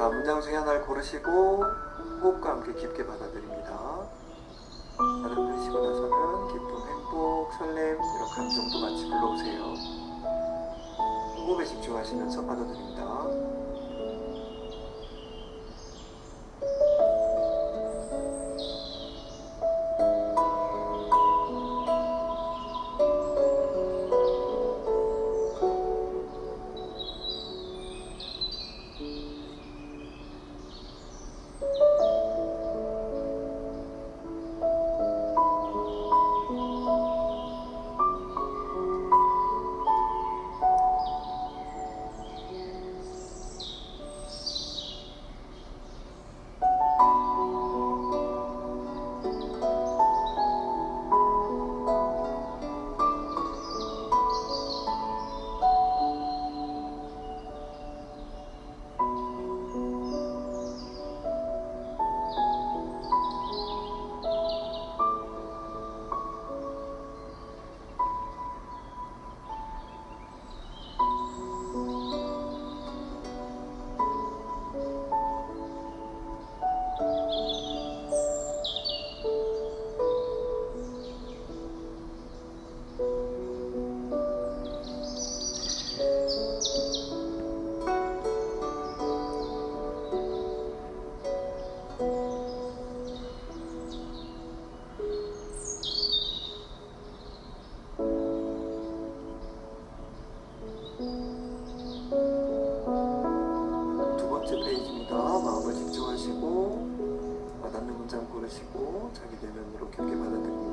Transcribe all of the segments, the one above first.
자, 문장 중에 하나를 고르시고 호흡과 함께 깊게 받아들입니다. 받아들이시고 나서는 기쁨, 행복, 설렘 이런 감정도 같이 불러오세요. 호흡에 집중하시면서 받아들입니다. 두 번째 페이지입니다. 마음을 집중하시고 와닿는 문장 고르시고 자기 내면으로 깊게 받아들입니다.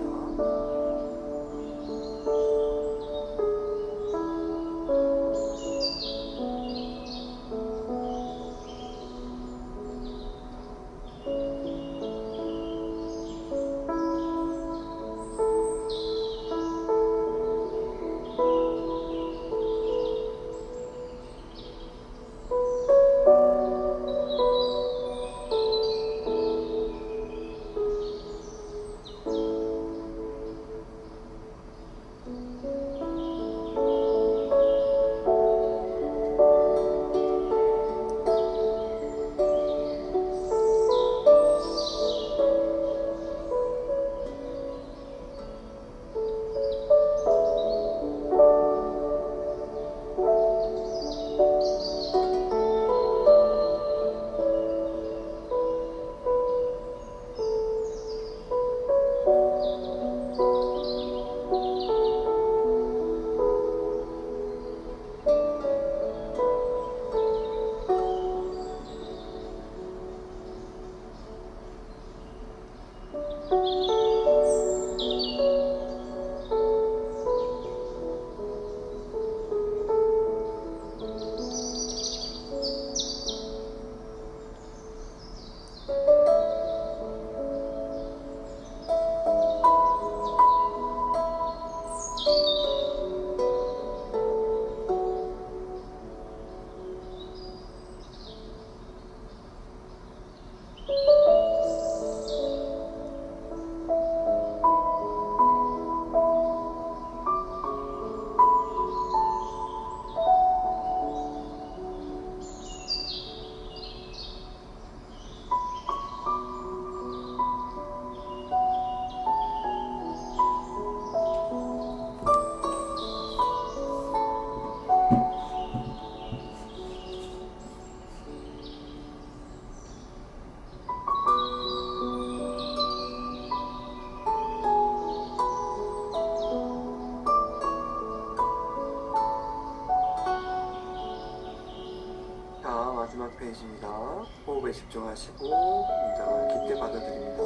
마지막 페이지입니다. 호흡에 집중하시고 문장을 깊게 받아들입니다.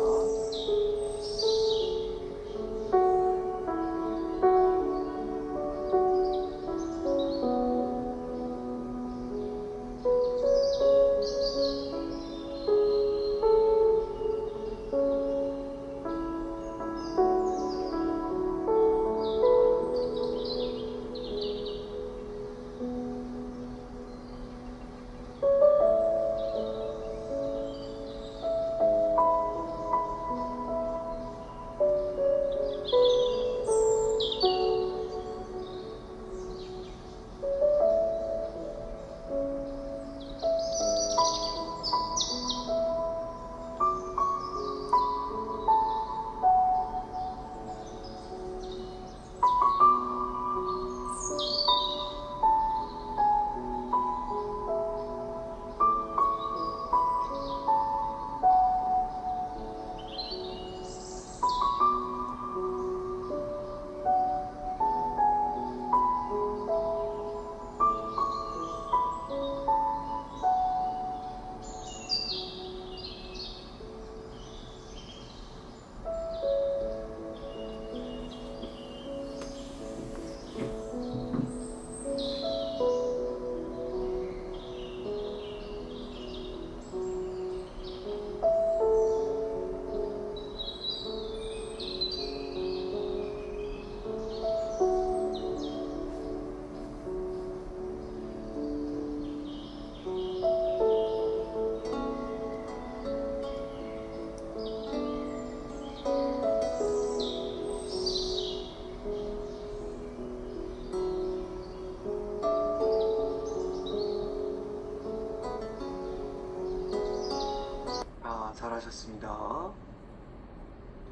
수고하셨습니다.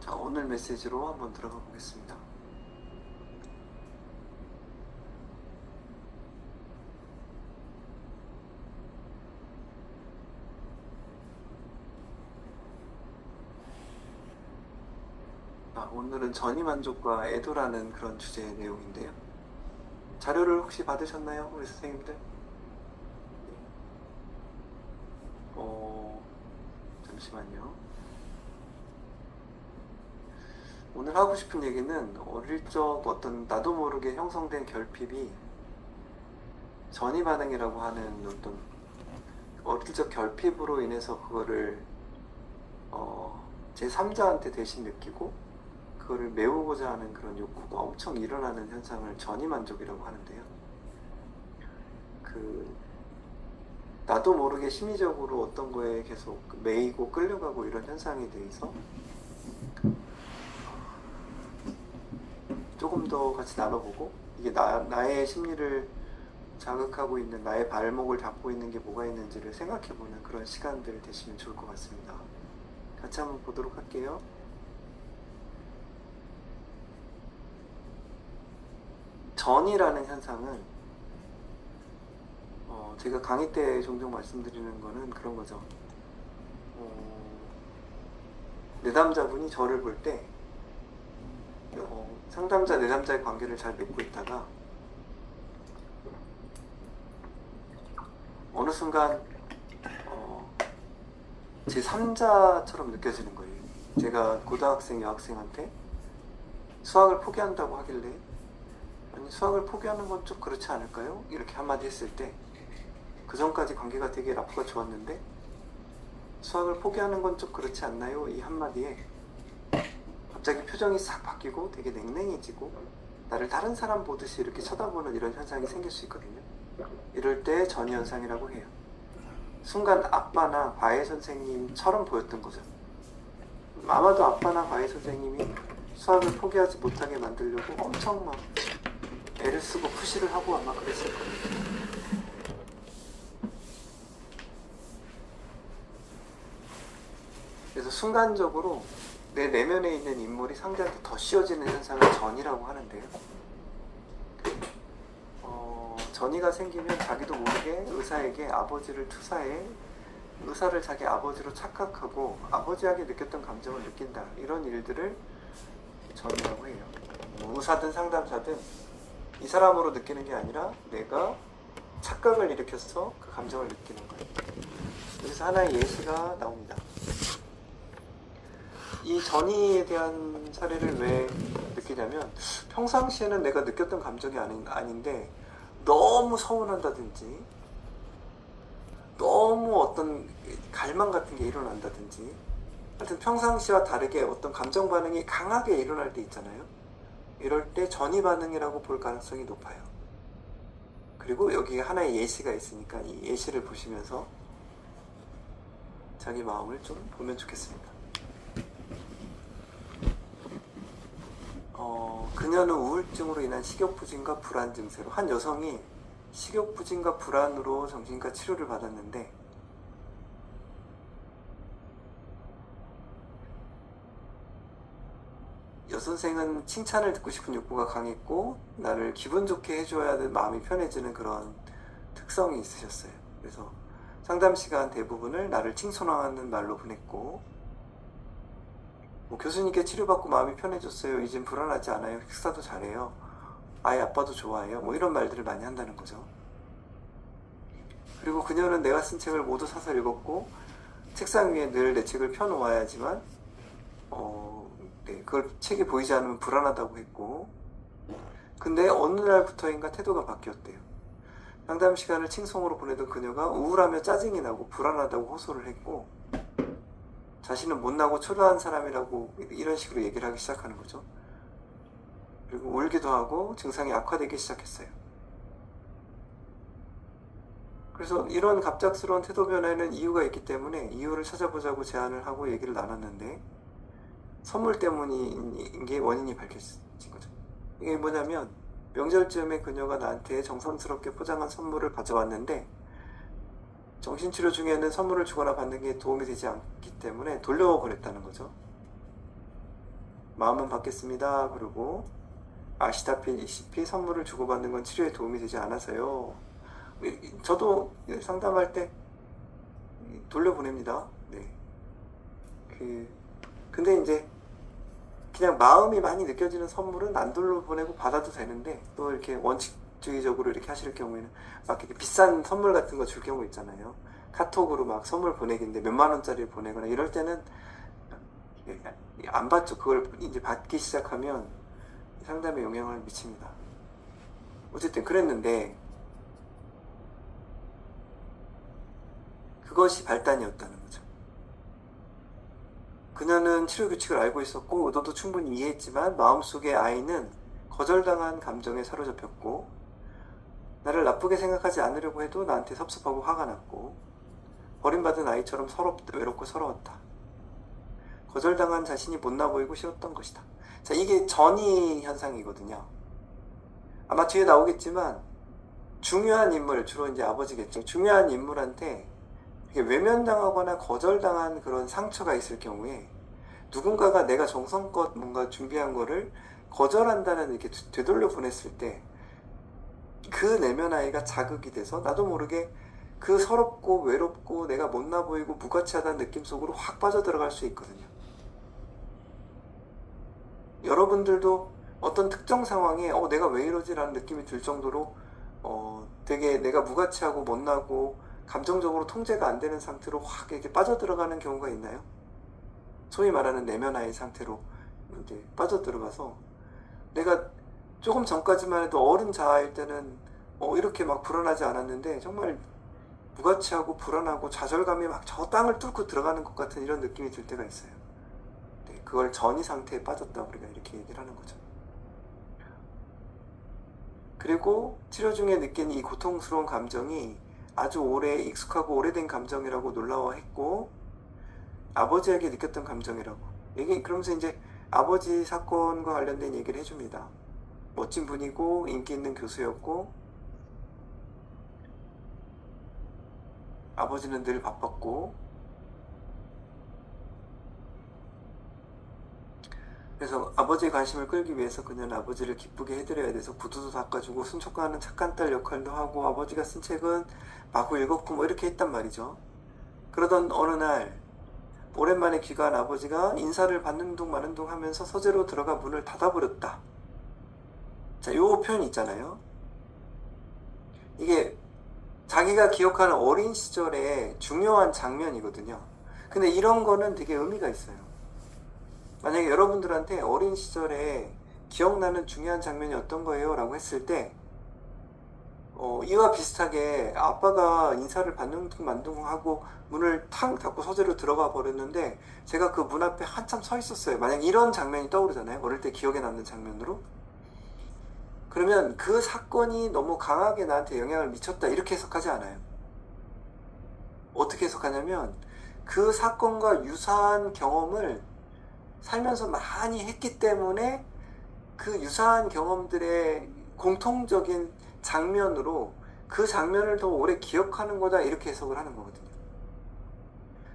자, 오늘 메시지로 한번 들어가 보겠습니다. 오늘은 전이만족과 애도라는 그런 주제의 내용인데요. 자료를 혹시 받으셨나요? 우리 선생님들? 잠시만요. 오늘 하고 싶은 얘기는 어릴 적 어떤 나도 모르게 형성된 결핍이 전이 반응이라고 하는 어떤 어릴 적 결핍으로 인해서 그거를 제3자한테 대신 느끼고 그거를 메우고자 하는 그런 욕구가 엄청 일어나는 현상을 전이만족이라고 하는데요. 나도 모르게 심리적으로 어떤 거에 계속 매이고 끌려가고 이런 현상에 대해서 조금 더 같이 나눠보고, 이게 나의 심리를 자극하고 있는, 나의 발목을 잡고 있는 게 뭐가 있는지를 생각해보는 그런 시간들 되시면 좋을 것 같습니다. 같이 한번 보도록 할게요. 전이라는 현상은 제가 강의 때 종종 말씀드리는 거는 그런 거죠. 내담자분이 저를 볼 때 상담자 내담자의 관계를 잘 맺고 있다가 어느 순간 제3자처럼 느껴지는 거예요. 제가 고등학생 여학생한테 수학을 포기한다고 하길래, 아니 수학을 포기하는 건 좀 그렇지 않을까요? 이렇게 한마디 했을 때 그 전까지 관계가 되게 라프가 좋았는데 수학을 포기하는 건 좀 그렇지 않나요? 이 한마디에 갑자기 표정이 싹 바뀌고 되게 냉랭해지고 나를 다른 사람 보듯이 이렇게 쳐다보는 이런 현상이 생길 수 있거든요. 이럴 때 전이 현상이라고 해요. 순간 아빠나 과외 선생님처럼 보였던 거죠. 아마도 아빠나 과외 선생님이 수학을 포기하지 못하게 만들려고 엄청 막 애를 쓰고 푸시를 하고 아마 그랬을 거예요. 그래서 순간적으로 내 내면에 있는 인물이 상대한테 더 씌워지는 현상을 전이라고 하는데요. 전이가 생기면 자기도 모르게 의사에게 아버지를 투사해 의사를 자기 아버지로 착각하고 아버지에게 느꼈던 감정을 느낀다. 이런 일들을 전이라고 해요. 의사든 상담사든 이 사람으로 느끼는 게 아니라 내가 착각을 일으켜서 그 감정을 느끼는 거예요. 그래서 하나의 예시가 나옵니다. 이 전이에 대한 사례를 왜 느끼냐면, 평상시에는 내가 느꼈던 감정이 아닌데 너무 서운한다든지 너무 어떤 갈망 같은 게 일어난다든지, 하여튼 평상시와 다르게 어떤 감정 반응이 강하게 일어날 때 있잖아요. 이럴 때 전이 반응이라고 볼 가능성이 높아요. 그리고 여기에 하나의 예시가 있으니까 이 예시를 보시면서 자기 마음을 좀 보면 좋겠습니다. 그녀는 우울증으로 인한 식욕부진과 불안 증세로, 한 여성이 식욕부진과 불안으로 정신과 치료를 받았는데 여선생은 칭찬을 듣고 싶은 욕구가 강했고 나를 기분 좋게 해줘야 하는 마음이 편해지는 그런 특성이 있으셨어요. 그래서 상담 시간 대부분을 나를 칭송하는 말로 보냈고, 교수님께 치료받고 마음이 편해졌어요. 이젠 불안하지 않아요. 식사도 잘해요. 아이 아빠도 좋아해요. 이런 말들을 많이 한다는 거죠. 그리고 그녀는 내가 쓴 책을 모두 사서 읽었고 책상 위에 늘 내 책을 펴놓아야지만 그걸 책이 보이지 않으면 불안하다고 했고, 근데 어느 날부터인가 태도가 바뀌었대요. 상담 시간을 칭송으로 보내던 그녀가 우울하며 짜증이 나고 불안하다고 호소를 했고, 자신은 못나고 초라한 사람이라고 이런 식으로 얘기를 하기 시작하는 거죠. 그리고 울기도 하고 증상이 악화되기 시작했어요. 그래서 이런 갑작스러운 태도 변화에는 이유가 있기 때문에 이유를 찾아보자고 제안을 하고 얘기를 나눴는데, 선물 때문인 게 원인이 밝혀진 거죠. 이게 뭐냐면, 명절쯤에 그녀가 나한테 정성스럽게 포장한 선물을 가져왔는데 정신치료 중에는 선물을 주거나 받는 게 도움이 되지 않기 때문에 돌려보냈다는 거죠. 마음은 받겠습니다. 그리고 아시다시피 선물을 주고받는 건 치료에 도움이 되지 않아서요. 저도 상담할 때 돌려보냅니다. 네. 근데 이제 그냥 마음이 많이 느껴지는 선물은 안 돌려보내고 받아도 되는데, 또 이렇게 원칙주의적으로 이렇게 하실 경우에는 막 이렇게 비싼 선물 같은 거 줄 경우 있잖아요. 카톡으로 막 선물 보내기인데 몇만 원짜리를 보내거나 이럴 때는 안 받죠. 그걸 이제 받기 시작하면 상담에 영향을 미칩니다. 어쨌든 그랬는데 그것이 발단이었다는 거죠. 그녀는 치료 규칙을 알고 있었고 의도도 충분히 이해했지만 마음속의 아이는 거절당한 감정에 사로잡혔고, 나를 나쁘게 생각하지 않으려고 해도 나한테 섭섭하고 화가 났고, 버림받은 아이처럼 외롭고 서러웠다. 거절당한 자신이 못나 보이고 싫었던 것이다. 자, 이게 전이 현상이거든요. 아마 뒤에 나오겠지만 중요한 인물, 주로 이제 아버지겠죠. 중요한 인물한테 외면당하거나 거절당한 그런 상처가 있을 경우에 누군가가 내가 정성껏 뭔가 준비한 거를 거절한다는 이렇게 되돌려 보냈을 때 그 내면 아이가 자극이 돼서 나도 모르게 그 서럽고 외롭고 내가 못나 보이고 무가치하다는 느낌 속으로 확 빠져들어갈 수 있거든요. 여러분들도 어떤 특정 상황에 내가 왜 이러지? 라는 느낌이 들 정도로 되게 내가 무가치하고 못나고 감정적으로 통제가 안 되는 상태로 확 이렇게 빠져들어가는 경우가 있나요? 소위 말하는 내면아이 상태로 이제 빠져들어가서, 내가 조금 전까지만 해도 어른 자아일 때는 이렇게 막 불안하지 않았는데 정말 무가치하고 불안하고 좌절감이 막 저 땅을 뚫고 들어가는 것 같은 이런 느낌이 들 때가 있어요. 네, 그걸 전이 상태에 빠졌다 우리가 이렇게 얘기를 하는 거죠. 그리고 치료 중에 느낀 이 고통스러운 감정이 아주 익숙하고 오래된 감정이라고 놀라워했고, 아버지에게 느꼈던 감정이라고. 그러면서 이제 아버지 사건과 관련된 얘기를 해줍니다. 멋진 분이고 인기 있는 교수였고 아버지는 늘 바빴고, 그래서 아버지의 관심을 끌기 위해서 그녀는 아버지를 기쁘게 해드려야 돼서 구두도 닦아주고 순촉하는 착한 딸 역할도 하고, 아버지가 쓴 책은 마구 읽었고 뭐 이렇게 했단 말이죠. 그러던 어느 날 오랜만에 귀가한 아버지가 인사를 받는 둥 마는 둥 하면서 서재로 들어가 문을 닫아버렸다. 자, 요 표현 있잖아요. 이게 자기가 기억하는 어린 시절의 중요한 장면이거든요. 근데 이런 거는 되게 의미가 있어요. 만약에 여러분들한테 어린 시절에 기억나는 중요한 장면이 어떤 거예요? 라고 했을 때 이와 비슷하게 아빠가 인사를 받는 둥 만 둥 하고 문을 탕 닫고 서재로 들어가 버렸는데 제가 그 문 앞에 한참 서 있었어요. 만약 이런 장면이 떠오르잖아요. 어릴 때 기억에 남는 장면으로. 그러면 그 사건이 너무 강하게 나한테 영향을 미쳤다 이렇게 해석하지 않아요. 어떻게 해석하냐면 그 사건과 유사한 경험을 살면서 많이 했기 때문에 그 유사한 경험들의 공통적인 장면으로 그 장면을 더 오래 기억하는 거다 이렇게 해석을 하는 거거든요.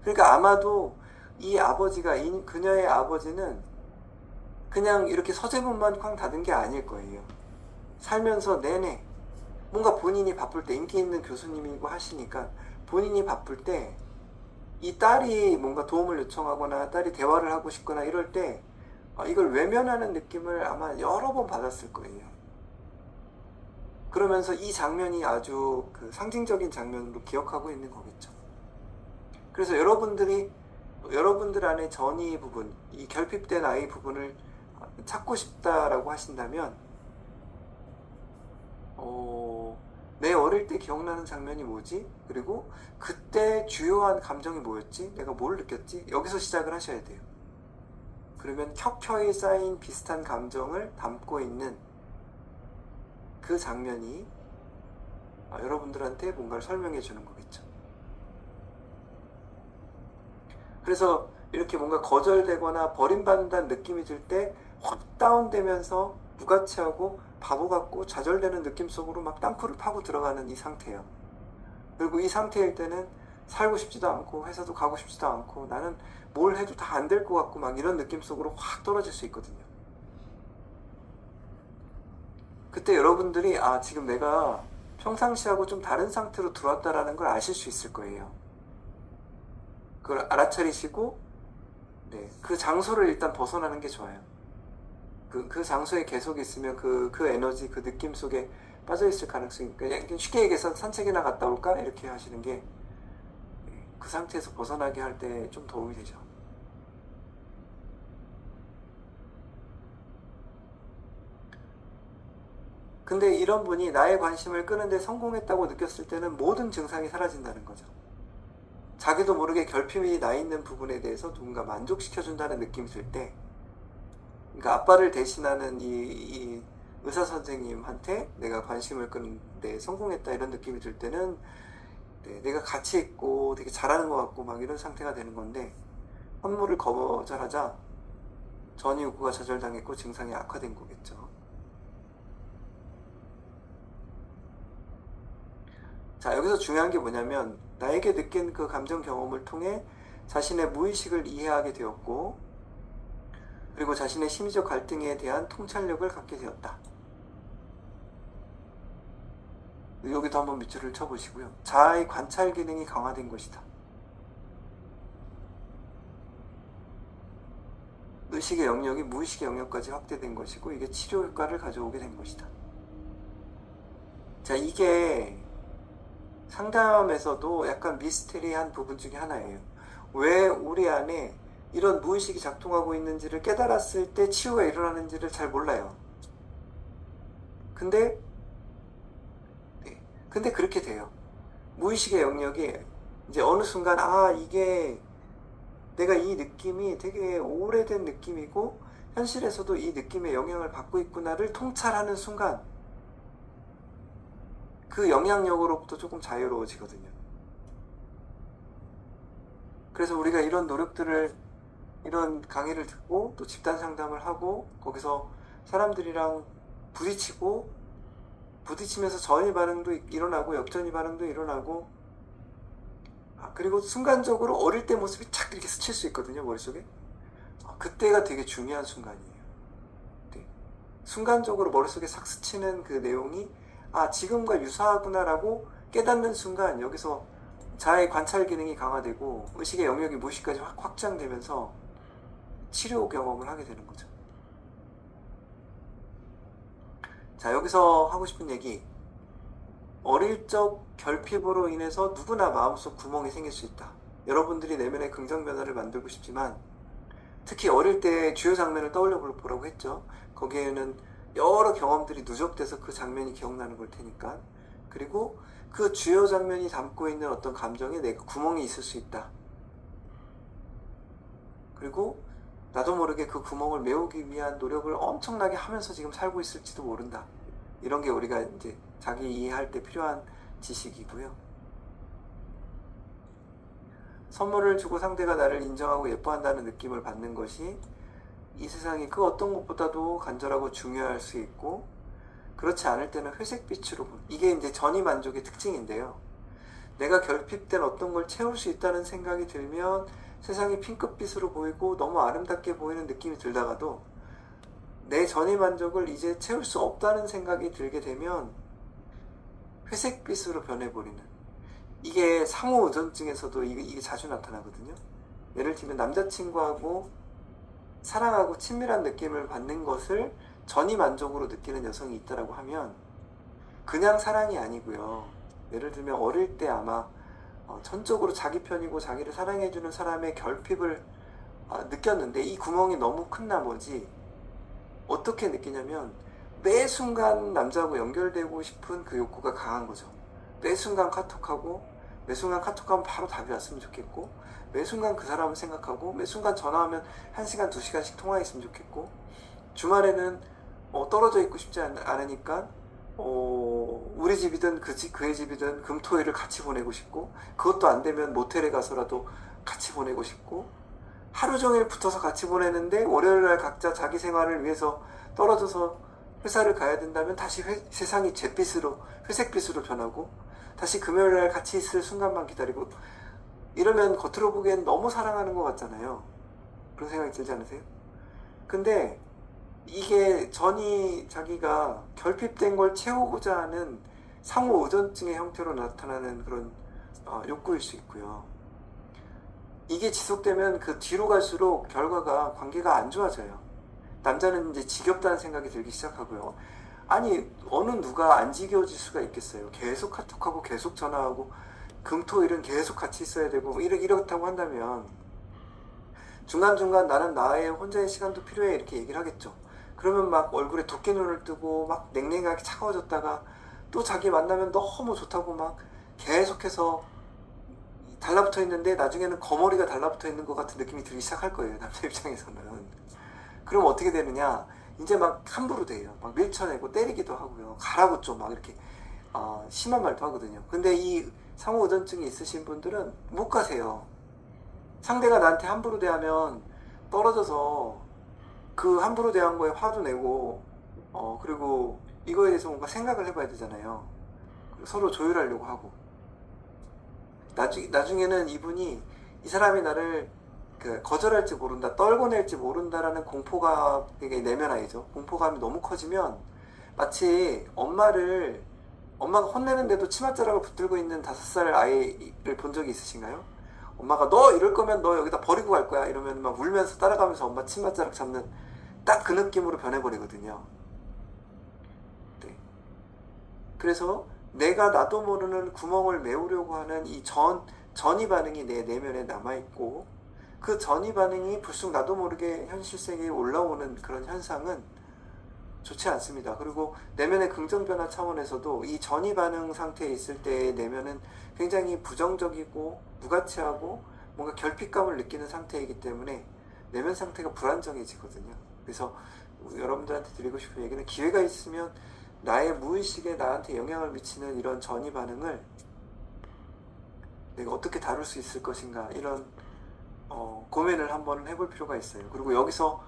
그러니까 아마도 이 아버지가, 그녀의 아버지는 그냥 이렇게 서재문만 쾅 닫은 게 아닐 거예요. 살면서 내내 뭔가 본인이 바쁠 때, 인기 있는 교수님이고 하시니까 본인이 바쁠 때 이 딸이 뭔가 도움을 요청하거나 딸이 대화를 하고 싶거나 이럴 때 이걸 외면하는 느낌을 아마 여러 번 받았을 거예요. 그러면서 이 장면이 아주 그 상징적인 장면으로 기억하고 있는 거겠죠. 그래서 여러분들 안에 전이 부분, 이 결핍된 아이 부분을 찾고 싶다라고 하신다면 내 어릴 때 기억나는 장면이 뭐지? 그리고 그때 주요한 감정이 뭐였지? 내가 뭘 느꼈지? 여기서 시작을 하셔야 돼요. 그러면 켜켜이 쌓인 비슷한 감정을 담고 있는 그 장면이 여러분들한테 뭔가를 설명해 주는 거겠죠. 그래서 이렇게 뭔가 거절되거나 버림받는다는 느낌이 들 때 확 다운되면서 무가치하고 바보 같고 좌절되는 느낌 속으로 막 땅굴을 파고 들어가는 이 상태예요. 그리고 이 상태일 때는 살고 싶지도 않고 회사도 가고 싶지도 않고 나는 뭘 해도 다 안 될 것 같고 막 이런 느낌 속으로 확 떨어질 수 있거든요. 그때 여러분들이 지금 내가 평상시하고 좀 다른 상태로 들어왔다라는 걸 아실 수 있을 거예요. 그걸 알아차리시고 그 장소를 일단 벗어나는 게 좋아요. 그 장소에 계속 있으면 그 에너지, 그 느낌 속에 빠져있을 가능성이, 그냥 쉽게 얘기해서 산책이나 갔다 올까? 이렇게 하시는 게 그 상태에서 벗어나게 할 때 좀 도움이 되죠. 근데 이런 분이 나의 관심을 끄는데 성공했다고 느꼈을 때는 모든 증상이 사라진다는 거죠. 자기도 모르게 결핍이 나 있는 부분에 대해서 누군가 만족시켜준다는 느낌이 들 때, 그러니까 아빠를 대신하는 이 의사 선생님한테 내가 관심을 끄는데 성공했다 이런 느낌이 들 때는 내가 가치 있고 되게 잘하는 것 같고 막 이런 상태가 되는 건데, 선물을 거절하자 전이욕구가 좌절당했고 증상이 악화된 거겠죠. 자, 여기서 중요한 게 뭐냐면 나에게 느낀 그 감정 경험을 통해 자신의 무의식을 이해하게 되었고, 그리고 자신의 심리적 갈등에 대한 통찰력을 갖게 되었다. 여기도 한번 밑줄을 쳐보시고요. 자아의 관찰 기능이 강화된 것이다. 의식의 영역이 무의식의 영역까지 확대된 것이고 이게 치료 효과를 가져오게 된 것이다. 자, 이게 상담에서도 약간 미스테리한 부분 중에 하나예요. 왜 우리 안에 이런 무의식이 작동하고 있는지를 깨달았을 때 치유가 일어나는지를 잘 몰라요. 근데 그렇게 돼요. 무의식의 영역이 이제 어느 순간 이게 내가 이 느낌이 되게 오래된 느낌이고 현실에서도 이 느낌의 영향을 받고 있구나를 통찰하는 순간 그 영향력으로부터 조금 자유로워지거든요. 그래서 우리가 이런 노력들을, 이런 강의를 듣고 또 집단 상담을 하고 거기서 사람들이랑 부딪히면서 전이 반응도 일어나고 역전이 반응도 일어나고, 그리고 순간적으로 어릴 때 모습이 착 이렇게 스칠 수 있거든요, 머릿속에. 그때가 되게 중요한 순간이에요. 순간적으로 머릿속에 싹 스치는 그 내용이 지금과 유사하구나라고 깨닫는 순간 여기서 자아의 관찰 기능이 강화되고 의식의 영역이 무의식까지 확장되면서 치료 경험을 하게 되는 거죠. 자, 여기서 하고 싶은 얘기, 어릴 적 결핍으로 인해서 누구나 마음속 구멍이 생길 수 있다. 여러분들이 내면의 긍정 변화를 만들고 싶지만 특히 어릴 때 주요 장면을 떠올려 보라고 했죠. 거기에는 여러 경험들이 누적돼서 그 장면이 기억나는 걸 테니까. 그리고 그 주요 장면이 담고 있는 어떤 감정에 내가 구멍이 있을 수 있다. 그리고 나도 모르게 그 구멍을 메우기 위한 노력을 엄청나게 하면서 지금 살고 있을지도 모른다. 이런 게 우리가 이제 자기 이해할 때 필요한 지식이고요. 선물을 주고 상대가 나를 인정하고 예뻐한다는 느낌을 받는 것이 이 세상이 그 어떤 것보다도 간절하고 중요할 수 있고, 그렇지 않을 때는 회색빛으로, 이게 이제 전이 만족의 특징인데요. 내가 결핍된 어떤 걸 채울 수 있다는 생각이 들면 세상이 핑크빛으로 보이고 너무 아름답게 보이는 느낌이 들다가도 내 전이 만족을 이제 채울 수 없다는 생각이 들게 되면 회색빛으로 변해버리는, 이게 상호의존증에서도 이게 자주 나타나거든요. 예를 들면 남자친구하고 사랑하고 친밀한 느낌을 받는 것을 전이 만족으로 느끼는 여성이 있다고 하면 그냥 사랑이 아니고요. 예를 들면 어릴 때 아마 전적으로 자기 편이고 자기를 사랑해주는 사람의 결핍을 느꼈는데 이 구멍이 너무 큰 나머지 어떻게 느끼냐면 매 순간 남자하고 연결되고 싶은 그 욕구가 강한 거죠. 매 순간 카톡하고, 매 순간 카톡하면 바로 답이 왔으면 좋겠고, 매 순간 그 사람을 생각하고, 매 순간 전화하면 1시간, 2시간씩 통화했으면 좋겠고, 주말에는 떨어져 있고 싶지 않으니까 우리 집이든 그의 집이든 금토일을 같이 보내고 싶고, 그것도 안 되면 모텔에 가서라도 같이 보내고 싶고, 하루 종일 붙어서 같이 보내는데 월요일날 각자 자기 생활을 위해서 떨어져서 회사를 가야 된다면 다시 세상이 잿빛으로, 회색빛으로 변하고, 다시 금요일날 같이 있을 순간만 기다리고, 이러면 겉으로 보기엔 너무 사랑하는 것 같잖아요. 그런 생각이 들지 않으세요? 근데 이게 전이 자기가 결핍된 걸 채우고자 하는 상호 의존증의 형태로 나타나는 그런 욕구일 수 있고요. 이게 지속되면 그 뒤로 갈수록 결과가, 관계가 안 좋아져요. 남자는 이제 지겹다는 생각이 들기 시작하고요. 아니, 어느 누가 안 지겨워질 수가 있겠어요. 계속 카톡하고 계속 전화하고 금토일은 계속 같이 있어야 되고 이렇다고 한다면 중간중간 나는 나의 혼자의 시간도 필요해 이렇게 얘기를 하겠죠. 그러면 막 얼굴에 도끼눈을 뜨고 막 냉랭하게 차가워졌다가 또 자기 만나면 너무 좋다고 막 계속해서 달라붙어 있는데 나중에는 거머리가 달라붙어 있는 것 같은 느낌이 들기 시작할 거예요. 남자 입장에서는. 그럼 어떻게 되느냐, 이제 막 함부로 돼요. 막 밀쳐내고 때리기도 하고요. 가라고 좀 막 이렇게 심한 말도 하거든요. 근데 이 상호 의존증이 있으신 분들은 못 가세요. 상대가 나한테 함부로 대하면 떨어져서 그 함부로 대한 거에 화도 내고 그리고 이거에 대해서 뭔가 생각을 해봐야 되잖아요. 서로 조율하려고 하고 나중에는 이분이 이 사람이 나를 거절할지 모른다, 떨궈낼지 모른다라는 공포가, 이게 내면아이죠. 공포감이 너무 커지면 마치 엄마가 혼내는데도 치맛자락을 붙들고 있는 5살 아이를 본 적이 있으신가요? 엄마가 너 이럴 거면 너 여기다 버리고 갈 거야 이러면 막 울면서 따라가면서 엄마 치맛자락 잡는 딱 그 느낌으로 변해버리거든요. 네. 그래서 내가 나도 모르는 구멍을 메우려고 하는 이 전이 반응이 내 내면에 남아있고, 그 전이 반응이 불쑥 나도 모르게 현실 세계에 올라오는 그런 현상은 좋지 않습니다. 그리고 내면의 긍정 변화 차원에서도 이 전이 반응 상태에 있을 때의 내면은 굉장히 부정적이고 무가치하고 뭔가 결핍감을 느끼는 상태이기 때문에 내면 상태가 불안정해지거든요. 그래서 여러분들한테 드리고 싶은 얘기는, 기회가 있으면 나의 무의식에 나한테 영향을 미치는 이런 전이 반응을 내가 어떻게 다룰 수 있을 것인가, 이런 고민을 한번 해볼 필요가 있어요. 그리고 여기서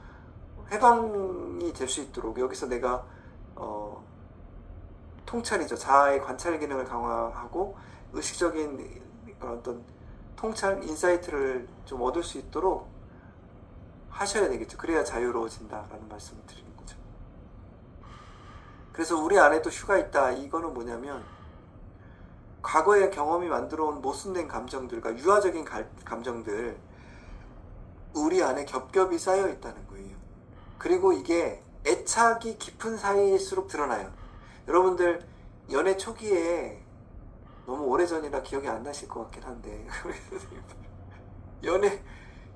해방이 될 수 있도록, 여기서 내가 통찰이죠. 자아의 관찰 기능을 강화하고 의식적인 어떤 통찰, 인사이트를 좀 얻을 수 있도록 하셔야 되겠죠. 그래야 자유로워진다라는 말씀을 드리는 거죠. 그래서 우리 안에도 휴가 있다. 이거는 뭐냐면, 과거의 경험이 만들어온 모순된 감정들과 유아적인 감정들, 우리 안에 겹겹이 쌓여 있다는 거예요. 그리고 이게 애착이 깊은 사이일수록 드러나요. 여러분들 연애 초기에, 너무 오래전이라 기억이 안 나실 것 같긴 한데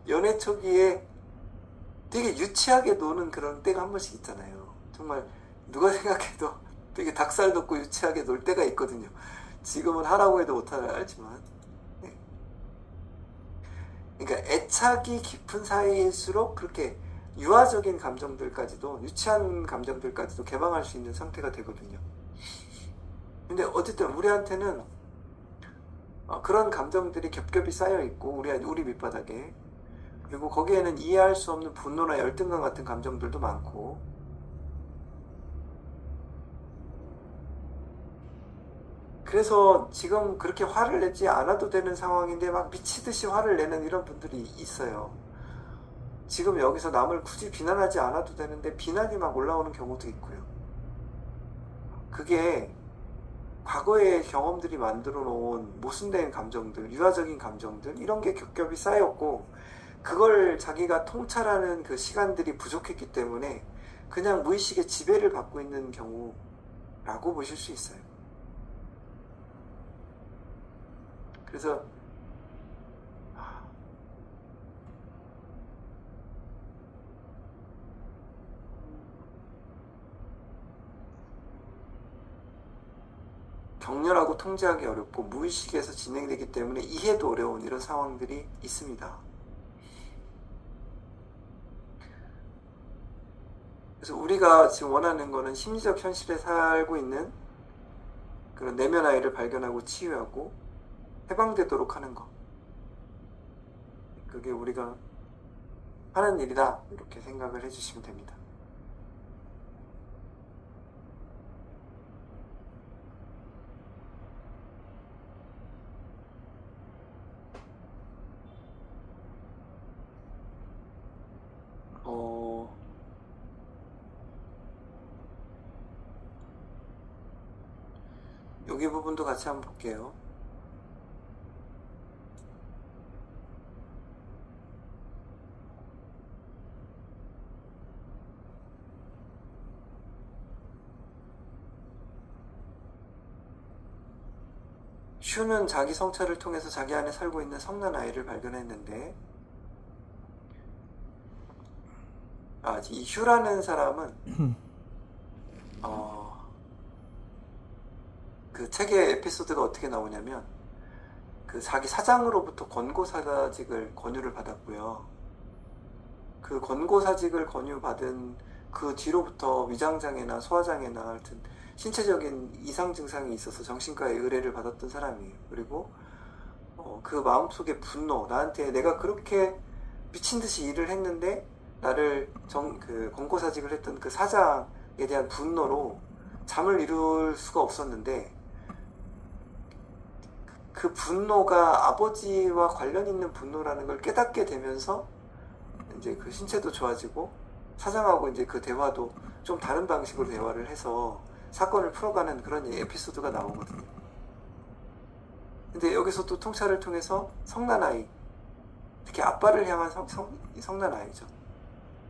연애 초기에 되게 유치하게 노는 그런 때가 한 번씩 있잖아요. 정말 누가 생각해도 되게 닭살 돋고 유치하게 놀 때가 있거든요. 지금은 하라고 해도 못하지만. 네. 그러니까 애착이 깊은 사이일수록 그렇게 유아적인 감정들까지도, 유치한 감정들까지도 개방할 수 있는 상태가 되거든요. 근데 어쨌든 우리한테는 그런 감정들이 겹겹이 쌓여있고, 우리 밑바닥에, 그리고 거기에는 이해할 수 없는 분노나 열등감 같은 감정들도 많고, 그래서 지금 그렇게 화를 내지 않아도 되는 상황인데 막 미치듯이 화를 내는 이런 분들이 있어요. 지금 여기서 남을 굳이 비난하지 않아도 되는데 비난이 막 올라오는 경우도 있고요. 그게 과거의 경험들이 만들어 놓은 모순된 감정들, 유아적인 감정들, 이런 게 겹겹이 쌓였고, 그걸 자기가 통찰하는 그 시간들이 부족했기 때문에 그냥 무의식의 지배를 받고 있는 경우라고 보실 수 있어요. 그래서 격렬하고 통제하기 어렵고 무의식에서 진행되기 때문에 이해도 어려운 이런 상황들이 있습니다. 그래서 우리가 지금 원하는 거는 심리적 현실에 살고 있는 그런 내면 아이를 발견하고 치유하고 해방되도록 하는 거. 그게 우리가 하는 일이다, 이렇게 생각을 해주시면 됩니다. 여기 부분도 같이 한번 볼게요. 슈는 자기 성찰을 통해서 자기 안에 살고 있는 성난 아이를 발견했는데, 이 슈라는 사람은 그 책의 에피소드가 어떻게 나오냐면, 그 자기 사장으로부터 권고사직을 권유를 받았고요. 그 권고사직을 권유받은 그 뒤로부터 위장장애나 소화장애나 하여튼 신체적인 이상 증상이 있어서 정신과에 의뢰를 받았던 사람이에요. 그리고 그 마음속의 분노, 나한테 내가 그렇게 미친듯이 일을 했는데 나를 그 권고사직을 했던 그 사장에 대한 분노로 잠을 이룰 수가 없었는데, 그 분노가 아버지와 관련 있는 분노라는 걸 깨닫게 되면서 이제 그 신체도 좋아지고 사장하고 이제 그 대화도 좀 다른 방식으로 대화를 해서 사건을 풀어가는 그런 에피소드가 나오거든요. 근데 여기서 또 통찰을 통해서 성난아이, 특히 아빠를 향한 성난아이죠.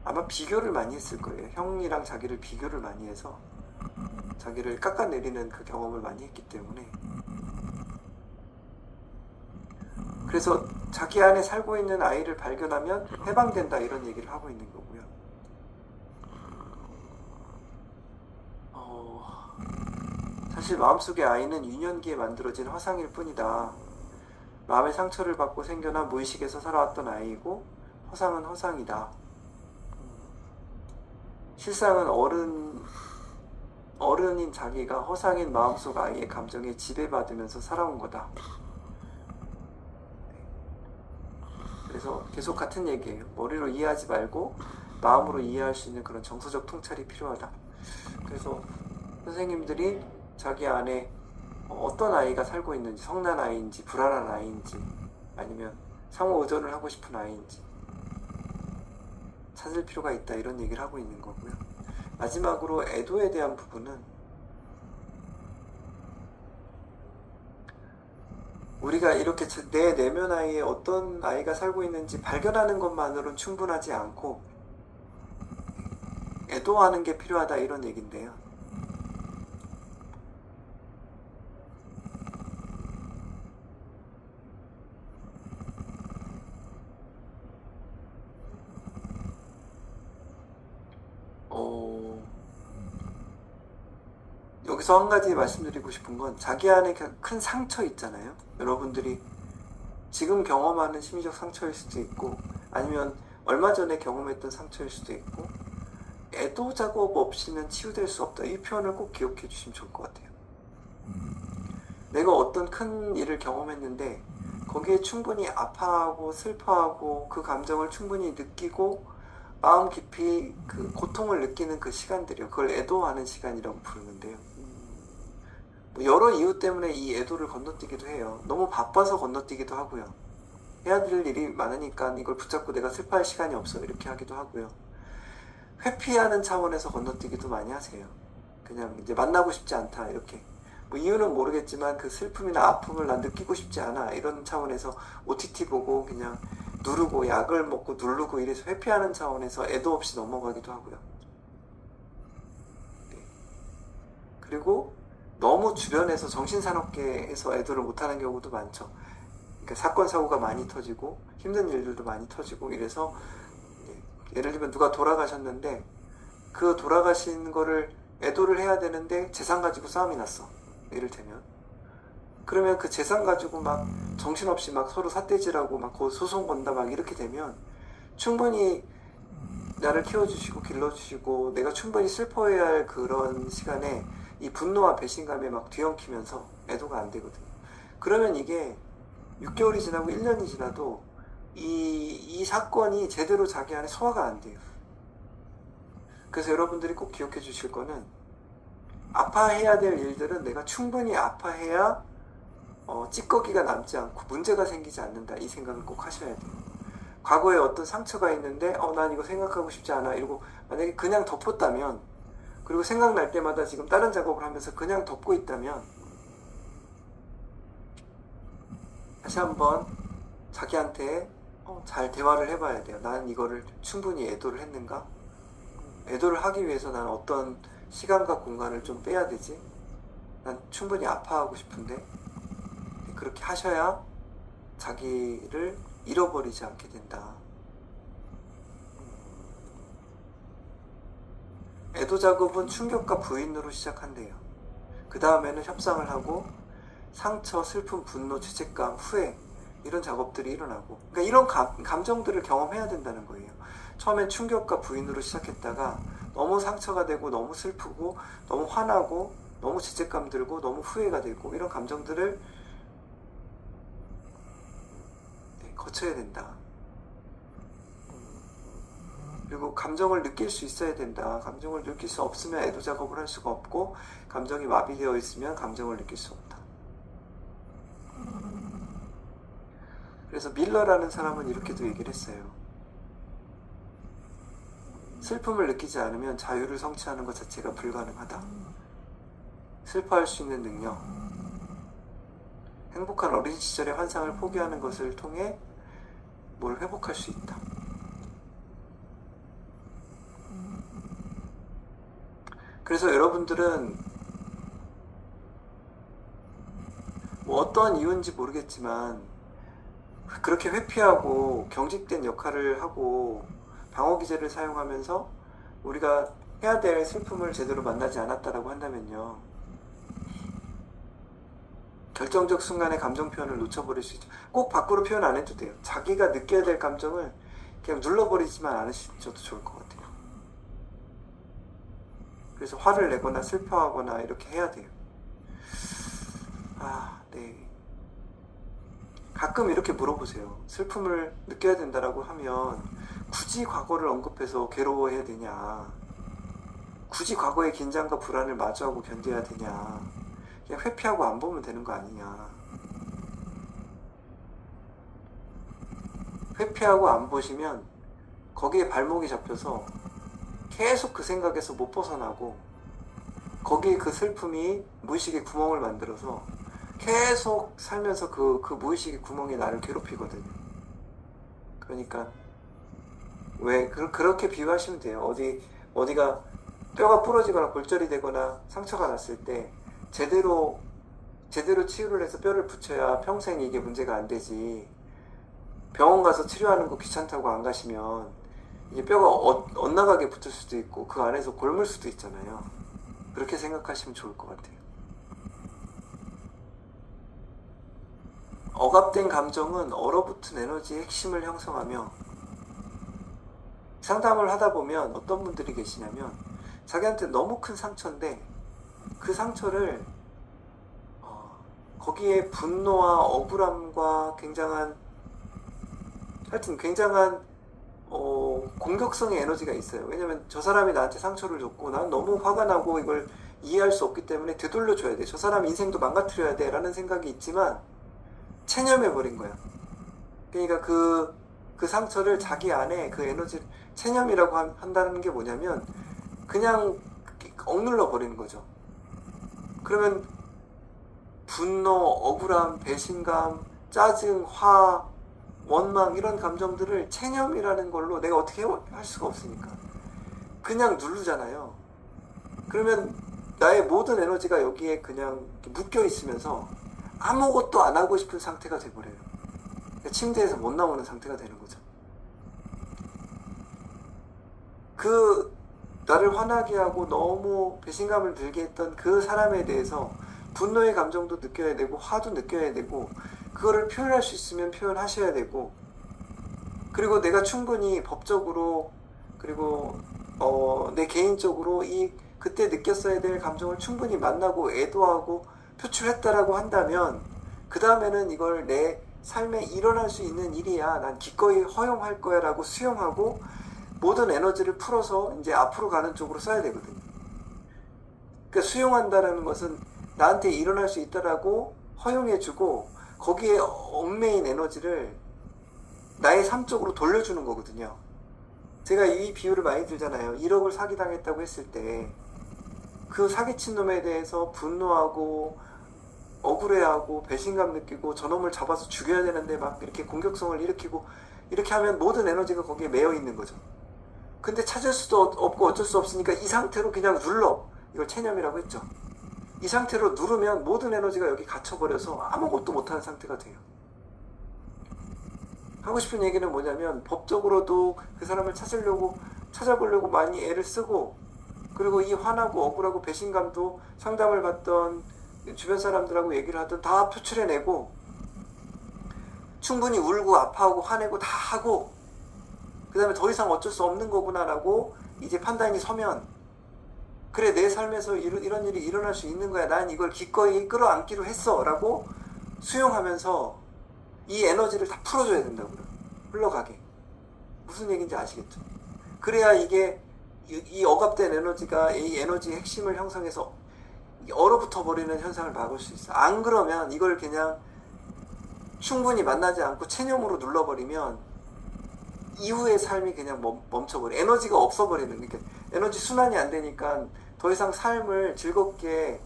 아마 비교를 많이 했을 거예요. 형이랑 자기를 비교를 많이 해서 자기를 깎아내리는 그 경험을 많이 했기 때문에, 그래서 자기 안에 살고 있는 아이를 발견하면 해방된다, 이런 얘기를 하고 있는 거고요. 사실 마음속의 아이는 유년기에 만들어진 화상일 뿐이다. 마음의 상처를 받고 생겨난 무의식에서 살아왔던 아이이고 허상은 허상이다. 실상은 어른인 자기가 허상인 마음속 아이의 감정에 지배받으면서 살아온 거다. 그래서 계속 같은 얘기예요. 머리로 이해하지 말고 마음으로 이해할 수 있는 그런 정서적 통찰이 필요하다. 그래서 선생님들이 자기 안에 어떤 아이가 살고 있는지, 성난 아이인지 불안한 아이인지 아니면 상호 의존을 하고 싶은 아이인지 찾을 필요가 있다, 이런 얘기를 하고 있는 거고요. 마지막으로 애도에 대한 부분은, 우리가 이렇게 내 내면 아이에 어떤 아이가 살고 있는지 발견하는 것만으로는 충분하지 않고 애도하는 게 필요하다, 이런 얘기인데요. 여기서 한 가지 말씀드리고 싶은 건, 자기 안에 큰 상처 있잖아요. 여러분들이 지금 경험하는 심리적 상처일 수도 있고 아니면 얼마 전에 경험했던 상처일 수도 있고, 애도 작업 없이는 치유될 수 없다, 이 표현을 꼭 기억해 주시면 좋을 것 같아요. 내가 어떤 큰 일을 경험했는데 거기에 충분히 아파하고 슬퍼하고 그 감정을 충분히 느끼고 마음 깊이 그 고통을 느끼는 그 시간들이요, 그걸 애도하는 시간이라고 부르는데요. 여러 이유 때문에 이 애도를 건너뛰기도 해요. 너무 바빠서 건너뛰기도 하고요. 해야 될 일이 많으니까 이걸 붙잡고 내가 슬퍼할 시간이 없어, 이렇게 하기도 하고요. 회피하는 차원에서 건너뛰기도 많이 하세요. 그냥 이제 만나고 싶지 않다, 이렇게. 이유는 모르겠지만 그 슬픔이나 아픔을 난 느끼고 싶지 않아, 이런 차원에서 OTT 보고 그냥 누르고 약을 먹고 누르고 이래서 회피하는 차원에서 애도 없이 넘어가기도 하고요. 네. 그리고 너무 주변에서 정신사납게해서 애도를 못하는 경우도 많죠. 그러니까 사건 사고가 많이 터지고 힘든 일들도 많이 터지고 이래서, 예를 들면 누가 돌아가셨는데 그 돌아가신 거를 애도를 해야 되는데 재산 가지고 싸움이 났어, 예를 들면. 그러면 그 재산 가지고 막 정신없이 막 서로 삿대질하고 막 소송 건다 막 이렇게 되면, 충분히 나를 키워주시고 길러주시고 내가 충분히 슬퍼해야 할 그런 시간에 이 분노와 배신감에 막 뒤엉키면서 애도가 안 되거든요. 그러면 이게 6개월이 지나고 1년이 지나도 이 사건이 제대로 자기 안에 소화가 안 돼요. 그래서 여러분들이 꼭 기억해 주실 거는, 아파해야 될 일들은 내가 충분히 아파해야 찌꺼기가 남지 않고 문제가 생기지 않는다, 이 생각을 꼭 하셔야 돼요. 과거에 어떤 상처가 있는데 난 이거 생각하고 싶지 않아, 이러고 만약에 그냥 덮었다면, 그리고 생각날 때마다 지금 다른 작업을 하면서 그냥 덮고 있다면 다시 한번 자기한테 잘 대화를 해봐야 돼요. 나는 이거를 충분히 애도를 했는가? 애도를 하기 위해서 나는 어떤 시간과 공간을 좀 빼야 되지? 난 충분히 아파하고 싶은데 그렇게 하셔야 자기를 잃어버리지 않게 된다. 애도 작업은 충격과 부인으로 시작한대요. 그 다음에는 협상을 하고 상처, 슬픔, 분노, 죄책감, 후회 이런 작업들이 일어나고, 그러니까 이런 감정들을 경험해야 된다는 거예요. 처음엔 충격과 부인으로 시작했다가 너무 상처가 되고 너무 슬프고 너무 화나고 너무 죄책감 들고 너무 후회가 되고 이런 감정들을 거쳐야 된다. 그리고 감정을 느낄 수 있어야 된다. 감정을 느낄 수 없으면 애도 작업을 할 수가 없고, 감정이 마비되어 있으면 감정을 느낄 수 없다. 그래서 밀러라는 사람은 이렇게도 얘기를 했어요. 슬픔을 느끼지 않으면 자유를 성취하는 것 자체가 불가능하다. 슬퍼할 수 있는 능력, 행복한 어린 시절의 환상을 포기하는 것을 통해 뭘 회복할 수 있다. 그래서 여러분들은 뭐 어떠한 이유인지 모르겠지만 그렇게 회피하고 경직된 역할을 하고 방어기제를 사용하면서 우리가 해야 될 슬픔을 제대로 만나지 않았다라고 한다면요, 결정적 순간의 감정 표현을 놓쳐버릴 수 있죠. 꼭 밖으로 표현 안 해도 돼요. 자기가 느껴야 될 감정을 그냥 눌러버리지만 않으셔도 좋을 것 같아요. 그래서 화를 내거나 슬퍼하거나 이렇게 해야 돼요. 네. 가끔 이렇게 물어보세요. 슬픔을 느껴야 된다라고 하면 굳이 과거를 언급해서 괴로워해야 되냐? 굳이 과거의 긴장과 불안을 마주하고 견뎌야 되냐? 그냥 회피하고 안 보면 되는 거 아니냐? 회피하고 안 보시면 거기에 발목이 잡혀서 계속 그 생각에서 못 벗어나고, 거기에 그 슬픔이 무의식의 구멍을 만들어서 계속 살면서 그 무의식의 구멍이 나를 괴롭히거든요. 그러니까 그렇게 비유하시면 돼요. 어디가 뼈가 부러지거나 골절이 되거나 상처가 났을 때 제대로 치유를 해서 뼈를 붙여야 평생 이게 문제가 안 되지. 병원 가서 치료하는 거 귀찮다고 안 가시면 이게 뼈가 엇나가게 붙을 수도 있고 그 안에서 골물 수도 있잖아요. 그렇게 생각하시면 좋을 것 같아요. 억압된 감정은 얼어붙은 에너지의 핵심을 형성하며, 상담을 하다 보면 어떤 분들이 계시냐면 자기한테 너무 큰 상처인데 그 상처를 거기에 분노와 억울함과 굉장한 공격성의 에너지가 있어요. 왜냐면 저 사람이 나한테 상처를 줬고 난 너무 화가 나고 이걸 이해할 수 없기 때문에 되돌려줘야 돼. 저 사람 인생도 망가뜨려야 돼 라는 생각이 있지만 체념해버린 거야. 그러니까 그 상처를 자기 안에 그 에너지를 체념이라고 한다는 게 뭐냐면 그냥 억눌러 버리는 거죠. 그러면 분노, 억울함, 배신감, 짜증, 화, 원망 이런 감정들을 체념이라는 걸로 내가 어떻게 할 수가 없으니까 그냥 누르잖아요. 그러면 나의 모든 에너지가 여기에 그냥 묶여 있으면서 아무것도 안 하고 싶은 상태가 돼버려요. 침대에서 못 나오는 상태가 되는 거죠. 나를 화나게 하고 너무 배신감을 들게 했던 그 사람에 대해서 분노의 감정도 느껴야 되고 화도 느껴야 되고, 그거를 표현할 수 있으면 표현하셔야 되고, 그리고 내가 충분히 법적으로 그리고 내 개인적으로 그때 느꼈어야 될 감정을 충분히 만나고 애도하고 표출했다라고 한다면 그 다음에는 이걸 내 삶에 일어날 수 있는 일이야, 난 기꺼이 허용할 거야 라고 수용하고 모든 에너지를 풀어서 이제 앞으로 가는 쪽으로 써야 되거든요. 그러니까 수용한다는 것은 나한테 일어날 수 있다라고 허용해주고 거기에 얽매인 에너지를 나의 삶 쪽으로 돌려주는 거거든요. 제가 이 비유를 많이 들잖아요. 1억을 사기당했다고 했을 때 그 사기친 놈에 대해서 분노하고 억울해하고 배신감 느끼고 저놈을 잡아서 죽여야 되는데 막 이렇게 공격성을 일으키고 이렇게 하면 모든 에너지가 거기에 매여 있는 거죠. 근데 찾을 수도 없고 어쩔 수 없으니까 이 상태로 그냥 눌러. 이걸 체념이라고 했죠. 이 상태로 누르면 모든 에너지가 여기 갇혀버려서 아무것도 못하는 상태가 돼요. 하고 싶은 얘기는 뭐냐면 법적으로도 그 사람을 찾아보려고 많이 애를 쓰고, 그리고 이 화나고 억울하고 배신감도 상담을 받던 주변 사람들하고 얘기를 하던 다 표출해내고 충분히 울고 아파하고 화내고 다 하고, 그 다음에 더 이상 어쩔 수 없는 거구나라고 이제 판단이 서면, 그래 내 삶에서 이런 일이 일어날 수 있는 거야, 난 이걸 기꺼이 끌어안기로 했어 라고 수용하면서 이 에너지를 다 풀어줘야 된다고요. 흘러가게. 무슨 얘기인지 아시겠죠? 그래야 이게 이 억압된 에너지가 이 에너지의 핵심을 형성해서 얼어붙어 버리는 현상을 막을 수 있어. 안 그러면 이걸 그냥 충분히 만나지 않고 체념으로 눌러버리면 이후의 삶이 그냥 멈춰버려. 에너지가 없어버리는, 그러니까 에너지 순환이 안 되니까 더 이상 삶을 즐겁게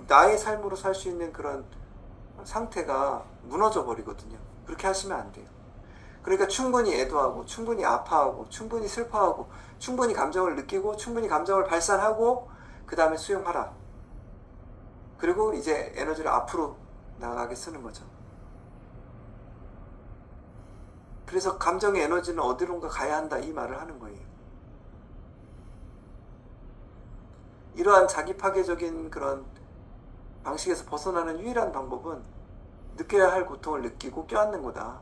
나의 삶으로 살 수 있는 그런 상태가 무너져 버리거든요. 그렇게 하시면 안 돼요. 그러니까 충분히 애도하고 충분히 아파하고 충분히 슬퍼하고 충분히 감정을 느끼고 충분히 감정을 발산하고 그 다음에 수용하라. 그리고 이제 에너지를 앞으로 나가게 쓰는 거죠. 그래서 감정의 에너지는 어디론가 가야 한다, 이 말을 하는 거예요. 이러한 자기 파괴적인 그런 방식에서 벗어나는 유일한 방법은 느껴야 할 고통을 느끼고 껴안는 거다.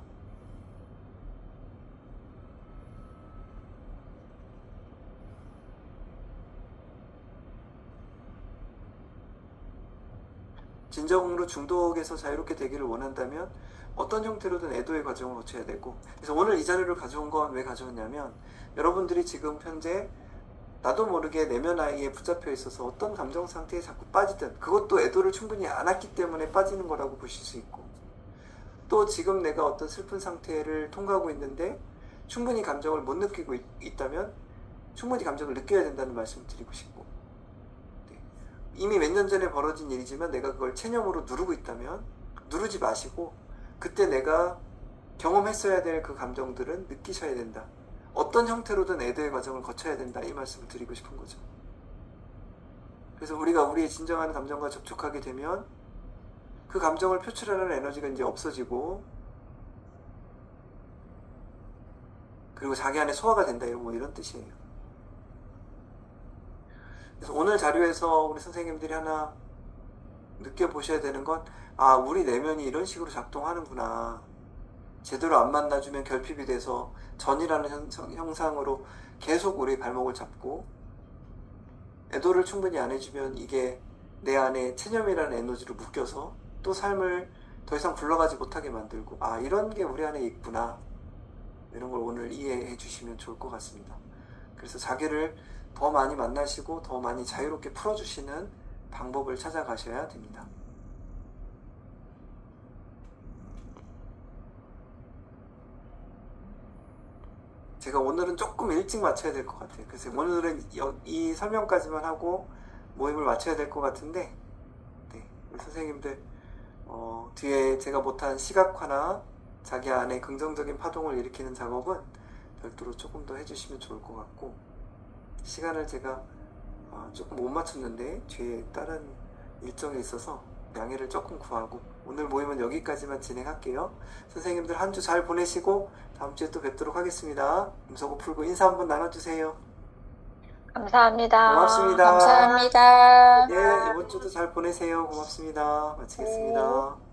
진정으로 중독에서 자유롭게 되기를 원한다면 어떤 형태로든 애도의 과정을 거쳐야 되고, 그래서 오늘 이 자료를 가져온 건 왜 가져왔냐면, 여러분들이 지금 현재 나도 모르게 내면 아이에 붙잡혀 있어서 어떤 감정 상태에 자꾸 빠지든, 그것도 애도를 충분히 안 했기 때문에 빠지는 거라고 보실 수 있고, 또 지금 내가 어떤 슬픈 상태를 통과하고 있는데 충분히 감정을 못 느끼고 있다면 충분히 감정을 느껴야 된다는 말씀을 드리고 싶고, 이미 몇 년 전에 벌어진 일이지만 내가 그걸 체념으로 누르고 있다면 누르지 마시고, 그때 내가 경험했어야 될 그 감정들은 느끼셔야 된다. 어떤 형태로든 애도의 과정을 거쳐야 된다, 이 말씀을 드리고 싶은 거죠. 그래서 우리가 우리의 진정한 감정과 접촉하게 되면 그 감정을 표출하는 에너지가 이제 없어지고, 그리고 자기 안에 소화가 된다, 이런 뜻이에요. 그래서 오늘 자료에서 우리 선생님들이 하나 느껴보셔야 되는 건, 아, 우리 내면이 이런 식으로 작동하는구나. 제대로 안 만나주면 결핍이 돼서 전이라는 형상으로 계속 우리 발목을 잡고, 애도를 충분히 안 해주면 이게 내 안에 체념이라는 에너지로 묶여서 또 삶을 더 이상 굴러가지 못하게 만들고, 아, 이런 게 우리 안에 있구나. 이런 걸 오늘 이해해 주시면 좋을 것 같습니다. 그래서 자기를 더 많이 만나시고 더 많이 자유롭게 풀어주시는 방법을 찾아가셔야 됩니다. 제가 오늘은 조금 일찍 마쳐야 될 것 같아요. 그래서 오늘은 이 설명까지만 하고 모임을 마쳐야 될 것 같은데, 네, 우리 선생님들 뒤에 제가 못한 시각화나 자기 안에 긍정적인 파동을 일으키는 작업은 별도로 조금 더 해주시면 좋을 것 같고, 시간을 제가 조금 못 맞췄는데 뒤에 다른 일정이 있어서 양해를 조금 구하고 오늘 모임은 여기까지만 진행할게요. 선생님들 한 주 잘 보내시고 다음 주에 또 뵙도록 하겠습니다. 음소거 풀고 인사 한번 나눠주세요. 감사합니다. 고맙습니다. 감사합니다. 예, 이번 주도 잘 보내세요. 고맙습니다. 마치겠습니다.